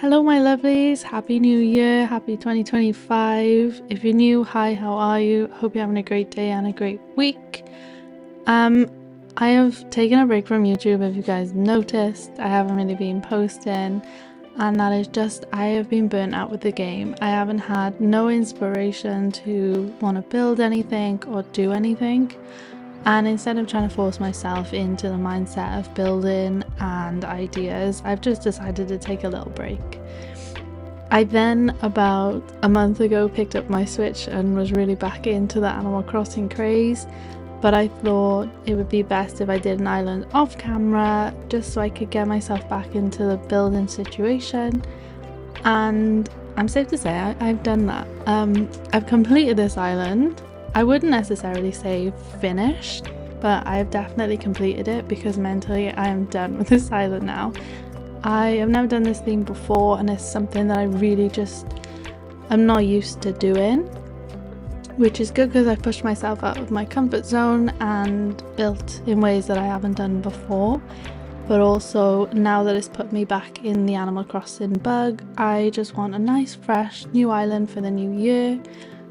Hello my lovelies, happy new year, happy 2025. If you're new, hi, how are you? Hope you're having a great day and a great week. I have taken a break from YouTube, if you guys noticed. I haven't really been posting, and that is just I have been burnt out with the game. I haven't had no inspiration to want to build anything or do anything. And instead of trying to force myself into the mindset of building and ideas, I've just decided to take a little break. I then, about a month ago, picked up my Switch and was really back into the Animal Crossing craze, but I thought it would be best if I did an island off camera, just so I could get myself back into the building situation. And I'm safe to say I've done that. I've completed this island. I wouldn't necessarily say finished, but I've definitely completed it because mentally I am done with this island now. I have never done this theme before, and it's something that I really just am not used to doing, which is good because I've pushed myself out of my comfort zone and built in ways that I haven't done before. But also, now that it's put me back in the Animal Crossing bug, I just want a nice fresh new island for the new year,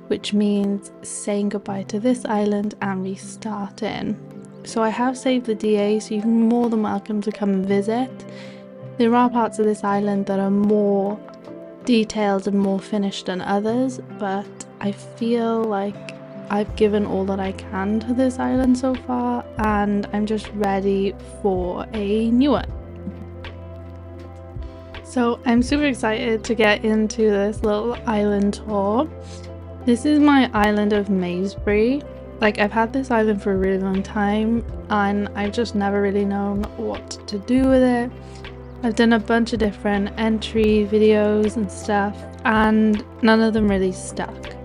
which means saying goodbye to this island and restarting. So I have saved the DA, so you're more than welcome to come and visit. There are parts of this island that are more detailed and more finished than others, but I feel like I've given all that I can to this island so far, and I'm just ready for a new one. So I'm super excited to get into this little island tour. This is my island of Maysbury. Like, I've had this island for a really long time and I've just never really known what to do with it. I've done a bunch of different entry videos and stuff, and none of them really stuck.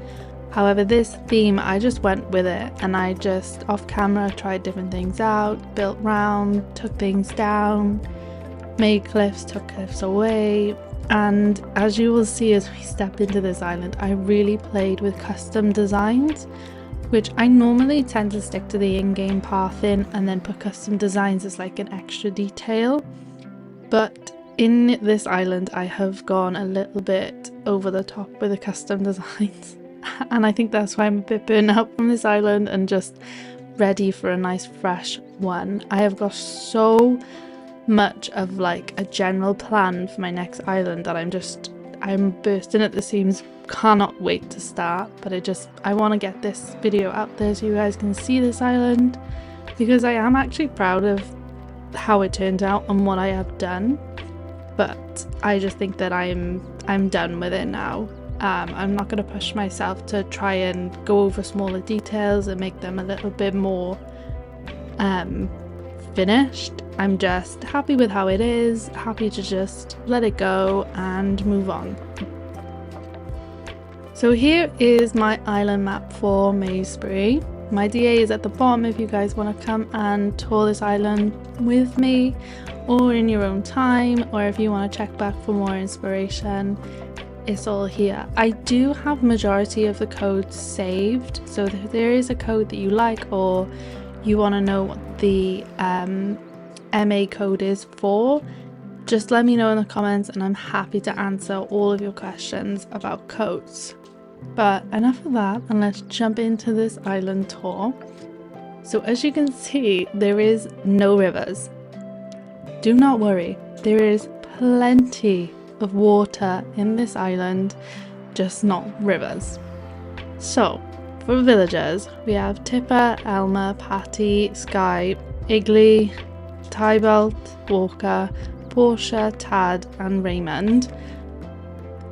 However, this theme, I just went with it, and I just off camera tried different things out, built round, took things down, made cliffs, took cliffs away. And as you will see as we step into this island, I really played with custom designs, which I normally tend to stick to the in-game pathing and then put custom designs as like an extra detail. But in this island, I have gone a little bit over the top with the custom designs. And I think that's why I'm a bit burnt out from this island and just ready for a nice fresh one. I have got so much of like a general plan for my next island that I'm bursting at the seams, cannot wait to start. But I want to get this video out there so you guys can see this island, because I am actually proud of how it turned out and what I have done, but I just think that I'm done with it now. I'm not going to push myself to try and go over smaller details and make them a little bit more finished. I'm just happy with how it is, happy to just let it go and move on. So here is my island map for Maysbury. My DA is at the bottom if you guys want to come and tour this island with me, or in your own time, or if you want to check back for more inspiration, it's all here. I do have majority of the codes saved, so if there is a code that you like or you want to know what the MA code is for, just let me know in the comments and I'm happy to answer all of your questions about codes. But enough of that, and let's jump into this island tour. So as you can see, there is no rivers. Do not worry, there is plenty of water in this island, just not rivers. So for villagers, we have Tipper, Elmer, Patty, Sky, Igley, Tybalt, Walker, Portia, Tad and Raymond.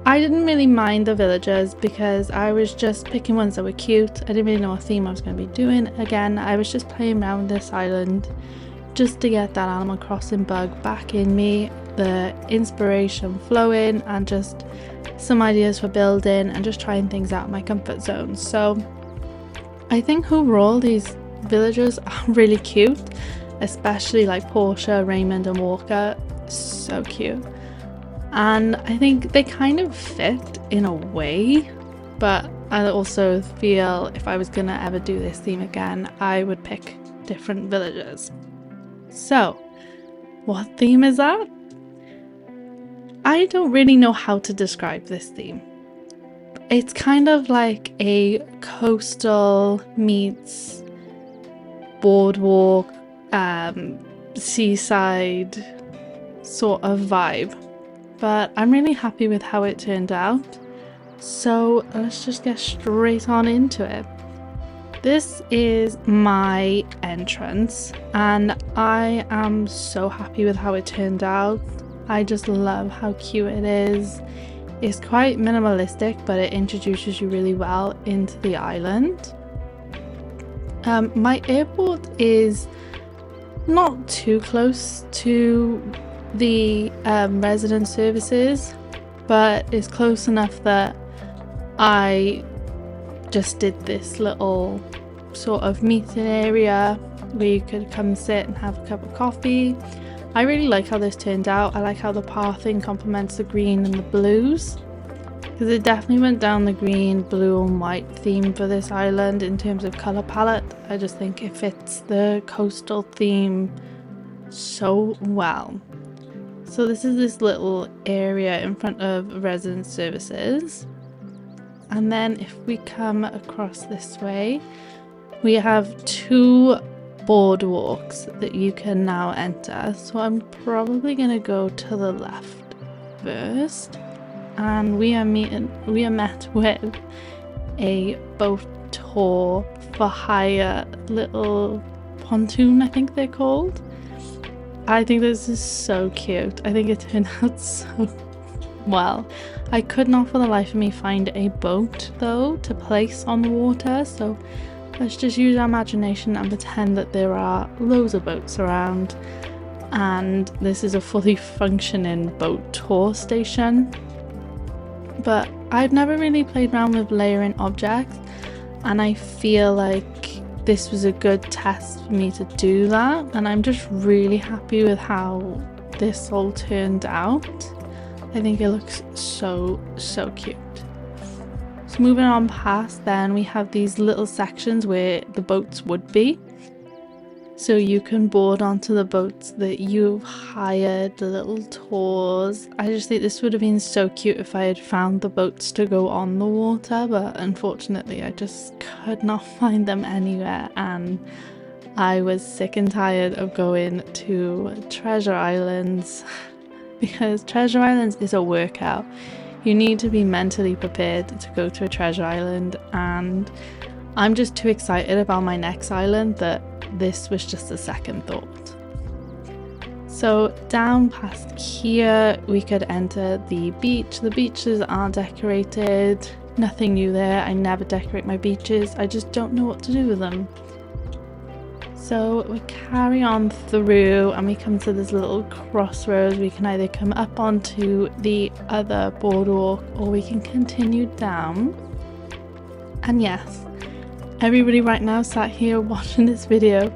I didn't really mind the villagers because I was just picking ones that were cute. I didn't really know what theme I was going to be doing. Again, I was just playing around this island just to get that Animal Crossing bug back in me, the inspiration flowing, and just some ideas for building and just trying things out in my comfort zone. So I think overall these villagers are really cute, especially like Portia, Raymond and Walker. So cute. And I think they kind of fit in a way, but I also feel if I was gonna ever do this theme again, I would pick different villagers. So what theme is that? I don't really know how to describe this theme. It's kind of like a coastal meets boardwalk, seaside sort of vibe, but I'm really happy with how it turned out. So let's just get straight on into it. This is my entrance and I am so happy with how it turned out. I just love how cute it is. It's quite minimalistic, but it introduces you really well into the island. My airport is not too close to the resident services, but it's close enough that I just did this little sort of meeting area where you could come sit and have a cup of coffee. I really like how this turned out. I like how the pathing complements the green and the blues, because it definitely went down the green, blue and white theme for this island in terms of colour palette. I just think it fits the coastal theme so well. So this is this little area in front of resident services, and then if we come across this way, we have two boardwalks that you can now enter. So I'm probably going to go to the left first, and we are met with a boat tour for hire little pontoon, I think they're called. I think this is so cute. I think it turned out so well. I could not for the life of me find a boat though to place on the water, so let's just use our imagination and pretend that there are loads of boats around, and this is a fully functioning boat tour station. But I've never really played around with layering objects, and I feel like this was a good test for me to do that, and I'm just really happy with how this all turned out. I think it looks so cute. So moving on past, then we have these little sections where the boats would be, so you can board onto the boats that you've hired, the little tours. I just think this would have been so cute if I had found the boats to go on the water, but unfortunately I just could not find them anywhere, and I was sick and tired of going to Treasure Islands because Treasure Islands is a workout. You need to be mentally prepared to go to a treasure island, and I'm just too excited about my next island that this was just a second thought. So down past here we could enter the beach. The beaches are decorated, nothing new there. I never decorate my beaches, I just don't know what to do with them. So we carry on through and we come to this little crossroads. We can either come up onto the other boardwalk or we can continue down. And yes, everybody right now sat here watching this video,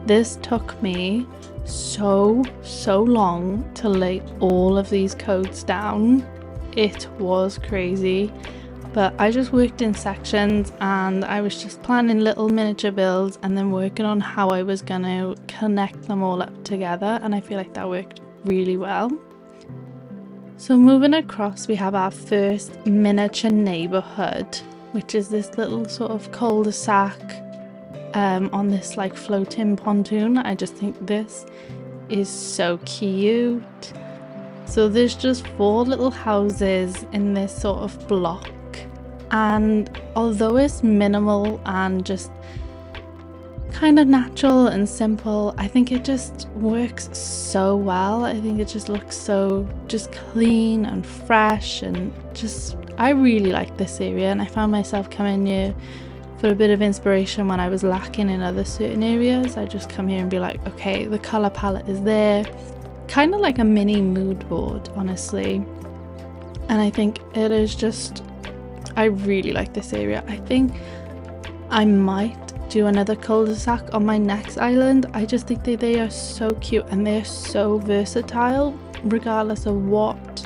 this took me so long to lay all of these codes down. It was crazy. But I just worked in sections and I was just planning little miniature builds and then working on how I was going to connect them all up together, and I feel like that worked really well. So moving across, we have our first miniature neighborhood, which is this little sort of cul-de-sac on this like floating pontoon. I just think this is so cute. So there's just 4 little houses in this sort of block. And although it's minimal and just kind of natural and simple, I think it just works so well. I think it just looks so just clean and fresh, and just I really like this area, and I found myself coming here for a bit of inspiration when I was lacking in other certain areas. I just come here and be like, okay, the color palette is there, kind of like a mini mood board, honestly. And I think it is just, I really like this area. I think I might do another cul-de-sac on my next island. I just think they are so cute and they're so versatile. Regardless of what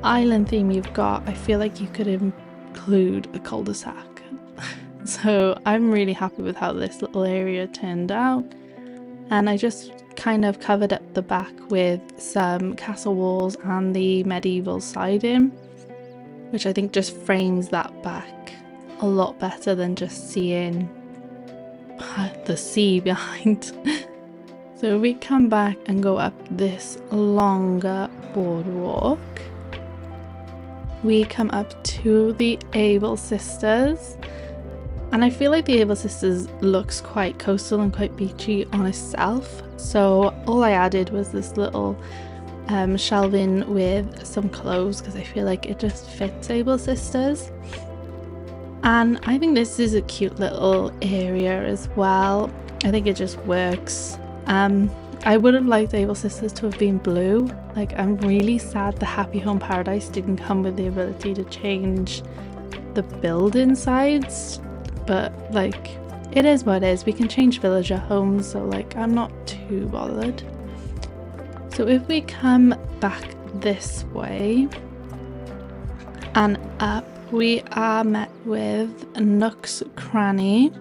island theme you've got, I feel like you could include a cul-de-sac. So I'm really happy with how this little area turned out, and I just kind of covered up the back with some castle walls and the medieval siding, which I think just frames that back a lot better than just seeing the sea behind. So we come back and go up this longer boardwalk. We come up to the Able Sisters, and I feel like the Able Sisters looks quite coastal and quite beachy on itself, so all I added was this little shelving with some clothes because I feel like it just fits Able Sisters. And I think this is a cute little area as well. I think it just works. I would have liked Able Sisters to have been blue. Like, I'm really sad the Happy Home Paradise didn't come with the ability to change the building sides, but like, it is what it is. We can change villager homes, so like, I'm not too bothered. So if we come back this way and up, we are met with Nook's Cranny.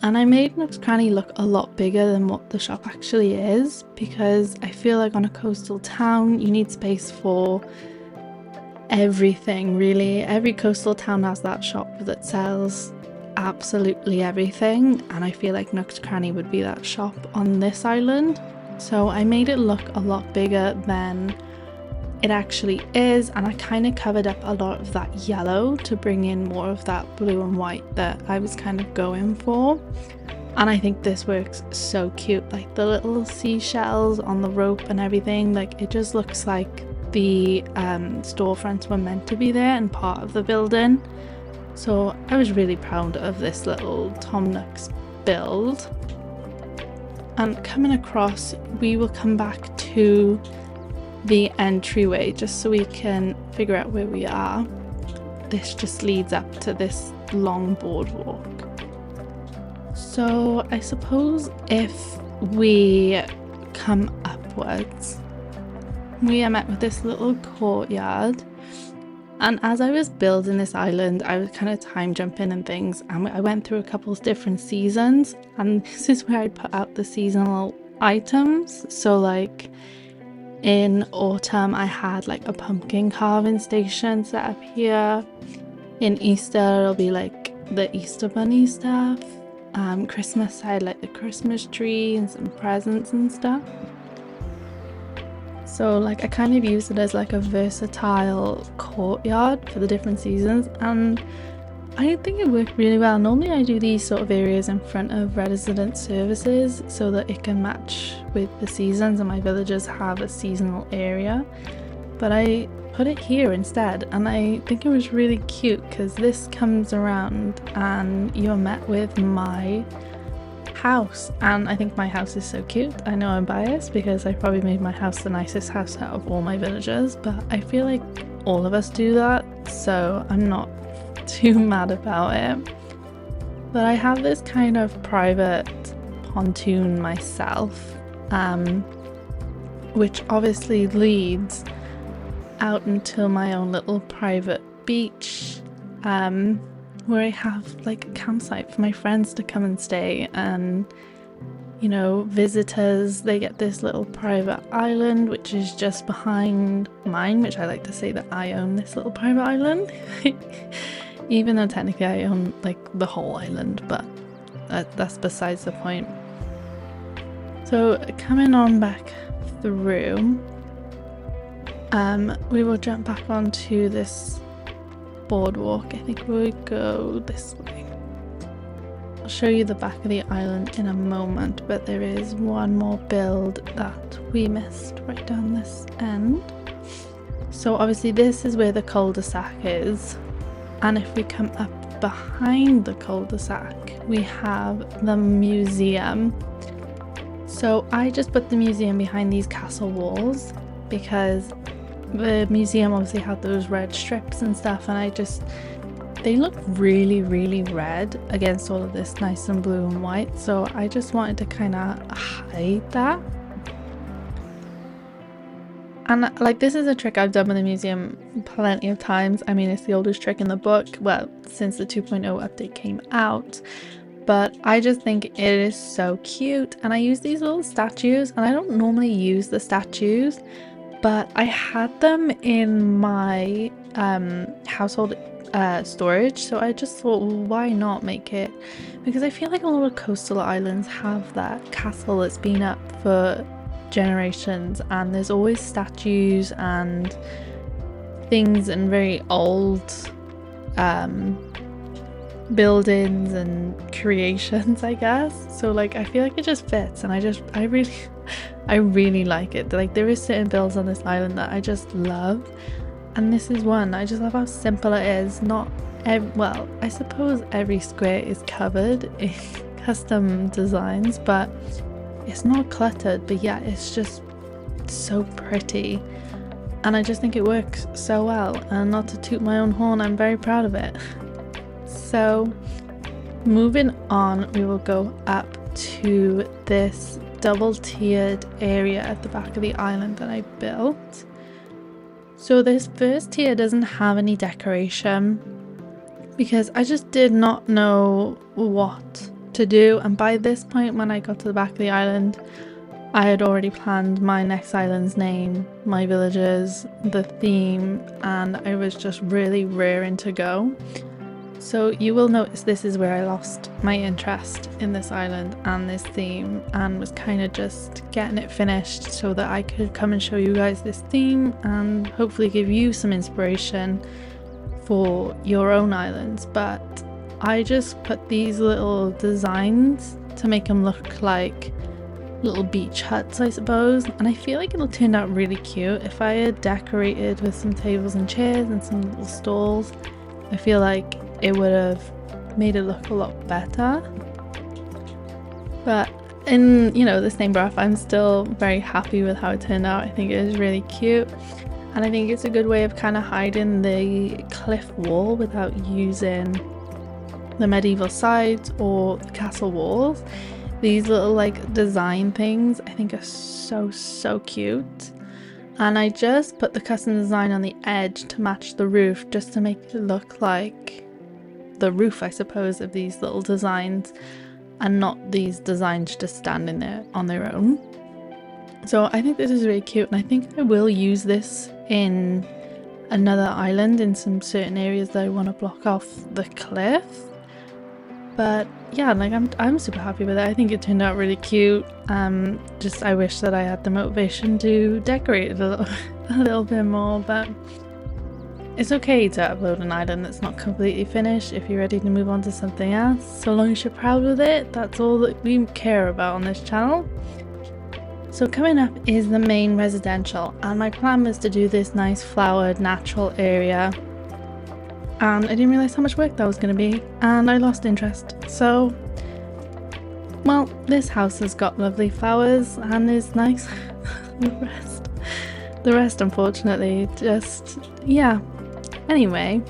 And I made Nook's Cranny look a lot bigger than what the shop actually is, because I feel like on a coastal town you need space for everything, really. Every coastal town has that shop that sells absolutely everything, and I feel like Nook's Cranny would be that shop on this island. So I made it look a lot bigger than it actually is, and I kind of covered up a lot of that yellow to bring in more of that blue and white that I was kind of going for. And I think this works so cute, like the little seashells on the rope and everything. Like, it just looks like the storefronts were meant to be there and part of the building. So I was really proud of this little Tom Nook's build. And coming across, we will come back to the entryway just so we can figure out where we are. This just leads up to this long boardwalk. So I suppose if we come upwards, we are met with this little courtyard. And as I was building this island, I was kind of time jumping and things, and I went through a couple of different seasons, and this is where I put out the seasonal items. So like, in autumn I had like a pumpkin carving station set up here. In Easter it'll be like the Easter bunny stuff. Christmas I had like the Christmas tree and some presents and stuff. So like, I kind of use it as like a versatile courtyard for the different seasons, and I think it worked really well. Normally I do these sort of areas in front of resident services so that it can match with the seasons and my villagers have a seasonal area, but I put it here instead, and I think it was really cute because this comes around and you're met with my house, and I think my house is so cute. I know I'm biased because I probably made my house the nicest house out of all my villagers, but I feel like all of us do that, so I'm not too mad about it. But I have this kind of private pontoon myself, which obviously leads out into my own little private beach, where I have like a campsite for my friends to come and stay, and you know, visitors, they get this little private island which is just behind mine, which I like to say that I own this little private island. Even though technically I own like the whole island, but that's besides the point. So coming on back through, we will jump back onto this boardwalk. I think we'll go this way. I'll show you the back of the island in a moment, but there is one more build that we missed right down this end. So obviously this is where the cul-de-sac is. And if we come up behind the cul-de-sac, we have the museum. So I just put the museum behind these castle walls because the museum obviously had those red strips and stuff, and they look really, really red against all of this nice and blue and white. So I just wanted to kind of hide that. And like, this is a trick I've done with the museum plenty of times. I mean, it's the oldest trick in the book, well, since the 2.0 update came out. but I just think it is so cute. And I use these little statues, and I don't normally use the statues, but I had them in my household storage, so I just thought, well, why not make it? Because I feel like a lot of coastal islands have that castle that's been up for generations, and there's always statues and things and very old buildings and creations, I guess. So like I feel like it just fits, and I really like it. Like there is certain builds on this island that I just love, and this is one. I just love how simple it is. Not well, I suppose every square is covered in custom designs, but it's not cluttered, but yeah, it's just so pretty. And I just think it works so well, and not to toot my own horn, I'm very proud of it. So moving on, we will go up to this double-tiered area at the back of the island that I built. So this first tier doesn't have any decoration because I just did not know what to do, and by this point when I got to the back of the island, I had already planned my next island's name, my villagers, the theme, and I was just really raring to go. So you will notice this is where I lost my interest in this island and this theme, and was kind of just getting it finished so that I could come and show you guys this theme and hopefully give you some inspiration for your own islands. But I just put these little designs to make them look like little beach huts, I suppose, and I feel like it'll turn out really cute. If I had decorated with some tables and chairs and some little stalls, I feel like it would have made it look a lot better. But in, you know, the same breath, I'm still very happy with how it turned out. I think it is really cute, and I think it's a good way of kind of hiding the cliff wall without using the medieval sides or the castle walls. These little like design things I think are so cute, and I just put the custom design on the edge to match the roof, just to make it look like the roof, I suppose, of these little designs, and not these designs just standing there on their own. So I think this is really cute, and I think I will use this in another island in some certain areas that I want to block off the cliff. But yeah, like I'm super happy with it. I think it turned out really cute. Just I wish that I had the motivation to decorate it a little bit more, but it's okay to upload an island that's not completely finished if you're ready to move on to something else. So long as you're proud with it, that's all that we care about on this channel. So coming up is the main residential, and my plan was to do this nice flowered natural area, and I didn't realise how much work that was going to be, and I lost interest. So, well, this house has got lovely flowers and is nice. the rest unfortunately just, yeah. Anyway,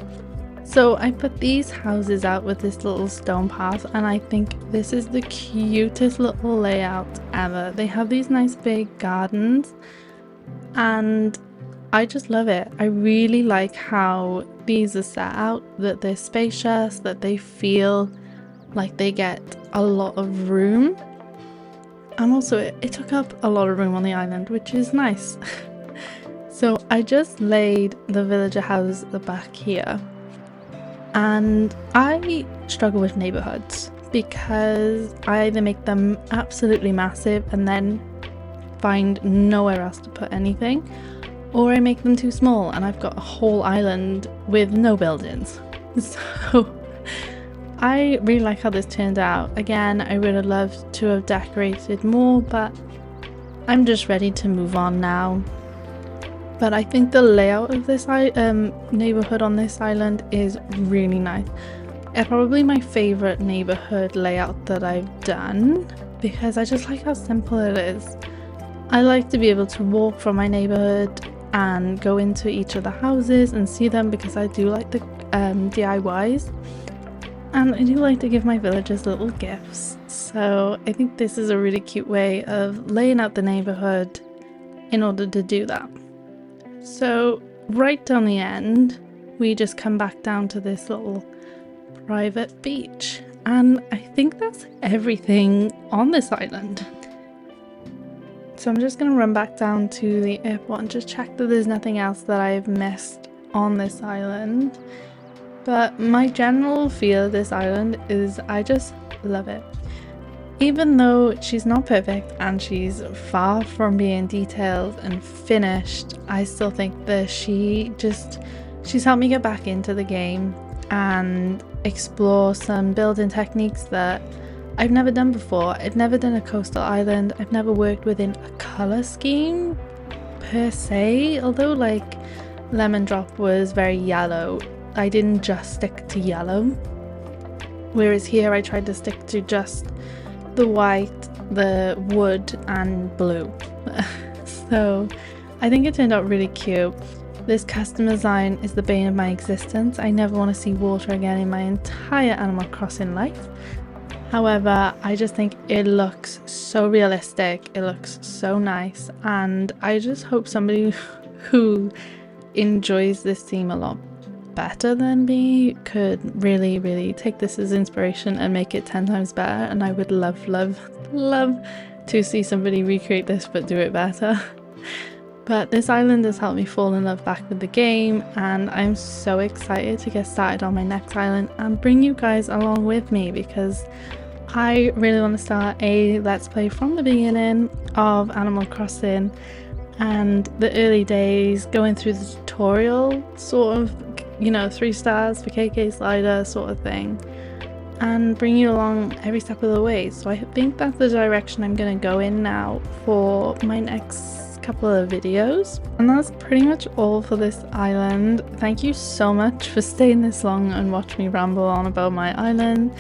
so I put these houses out with this little stone path, and I think this is the cutest little layout ever. They have these nice big gardens, and I just love it. I really like how these are set out, that they're spacious, that they feel like they get a lot of room, and also it took up a lot of room on the island, which is nice. So I just laid the villager house at the back here, and I struggle with neighborhoods because I either make them absolutely massive and then find nowhere else to put anything, or I make them too small and I've got a whole island with no buildings. So I really like how this turned out. Again, I would have loved to have decorated more, but I'm just ready to move on now. But I think the layout of this neighborhood on this island is really nice. It's probably my favorite neighborhood layout that I've done, because I just like how simple it is. I like to be able to walk from my neighborhood and go into each of the houses and see them, because I do like the DIYs, and I do like to give my villagers little gifts. So I think this is a really cute way of laying out the neighborhood in order to do that. So right down the end, we just come back down to this little private beach, And I think that's everything on this island. So I'm just going to run back down to the airport and just check that there's nothing else that I've missed on this island. But my general feel of this island is I just love it. Even though she's not perfect and she's far from being detailed and finished, I still think that she's helped me get back into the game and explore some building techniques that I've never done before. I've never done a coastal island. I've never worked within a colour scheme per se, although like Lemon Drop was very yellow. I didn't just stick to yellow, whereas here I tried to stick to just the white, the wood and blue. So I think it turned out really cute. This custom design is the bane of my existence. I never want to see water again in my entire Animal Crossing life. However, I just think it looks so realistic, it looks so nice, and I just hope somebody who enjoys this theme a lot better than me could really take this as inspiration and make it 10 times better. And I would love to see somebody recreate this but do it better. But this island has helped me fall in love back with the game, and I'm so excited to get started on my next island and bring you guys along with me, because I really want to start a let's play from the beginning of Animal Crossing and the early days, going through the tutorial, sort of, you know, 3 stars for KK Slider sort of thing, and bring you along every step of the way. So I think that's the direction I'm going to go in now for my next couple of videos. And that's pretty much all for this island. Thank you so much for staying this long and watch me ramble on about my island,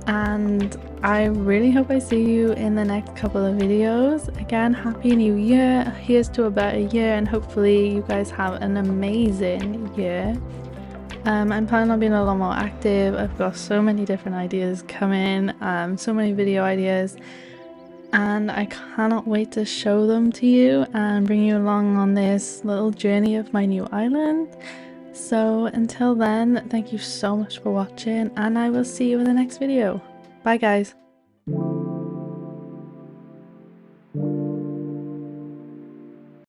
and I really hope I see you in the next couple of videos. Again, happy new year, here's to a better year, and hopefully you guys have an amazing year. I'm planning on being a lot more active. I've got so many different ideas coming, so many video ideas, and I cannot wait to show them to you and bring you along on this little journey of my new island. So until then, thank you so much for watching, and I will see you in the next video. Bye guys.